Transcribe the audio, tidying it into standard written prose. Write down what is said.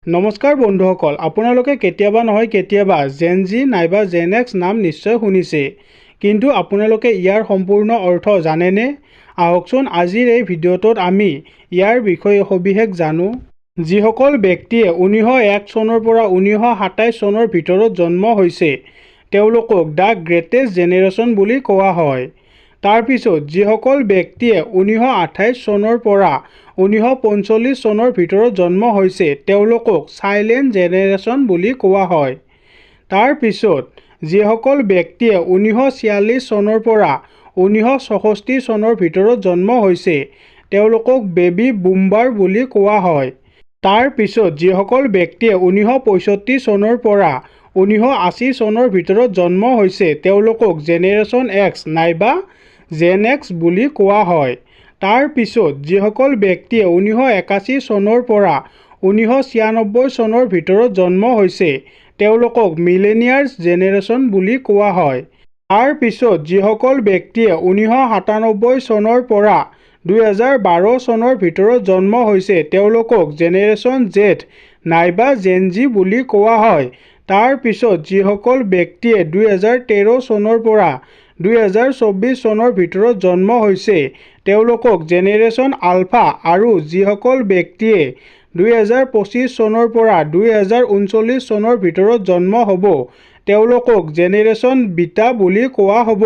নমস্কাৰ বন্ধুসকল, আপোনালোকে কেতিয়াবা নহয় কেতিয়াবা জেন জি নাইবা জেন এক্স নাম নিশ্চয় শুনিছে, কিন্তু আপোনালোকে ইয়াৰ সম্পূৰ্ণ অৰ্থ জানেনে? আহকচোন আজিৰ এই ভিডিঅ'টোত আমি ইয়াৰ বিষয়ে সবিশেষ জানো। যিসকল ব্যক্তিয়ে 1901 চনৰ পৰা 1927 চনৰ ভিতৰত জন্ম হৈছে তেওঁলোকক দ্য গ্ৰেটেষ্ট জেনেৰেশ্যন বুলি কোৱা হয়। তাৰ পিছত যিসকল ব্যক্তিয়ে 1928 চনৰ পৰা 1945 চনৰ ভিতৰত জন্ম হৈছে তেওঁলোকক চাইলেণ্ট জেনেৰেশ্যন বুলি কোৱা হয়। তাৰ পিছত যিসকল ব্যক্তিয়ে 1946 চনৰ পৰা 1964 চনৰ ভিতৰত জন্ম হৈছে তেওঁলোকক বেবী বুমাৰ বুলি কোৱা হয়। তাৰ পিছত যিসকল ব্যক্তিয়ে 1965 চনৰ পৰা 1980 চনৰ ভিতৰত জন্ম হৈছে তেওঁলোকক জেনেৰেশ্যন এক্স নাইবা জেন এক্স বুলি কোৱা হয়। তাৰ পিছত যিসকল ব্যক্তিয়ে 1981 চনৰ পৰা 1996 চনৰ ভিতৰত জন্ম হৈছে তেওঁলোকক মিলেনিয়াৰ্ছ জেনেৰেশ্যন বুলি কোৱা হয়। তাৰ পিছত যিসকল ব্যক্তিয়ে 1997 চনৰ পৰা 2012 চনৰ ভিতৰত জন্ম হৈছে তেওঁলোকক জেনেৰেশ্যন জেড নাইবা জেন জি বুলি কোৱা হয়। তাৰ পিছত যিসকল ব্যক্তিয়ে 2013 চনৰ পৰা 2024 চনৰ ভিতৰত জন্ম হৈছে তেওঁলোকক জেনেৰেশ্যন আলফা, আৰু যিসকল ব্যক্তিয়ে 2025 চনৰ পৰা 2039 চনৰ ভিতৰত জন্ম হ'ব তেওঁলোকক জেনেৰেশ্যন বিটা বুলি কোৱা হ'ব।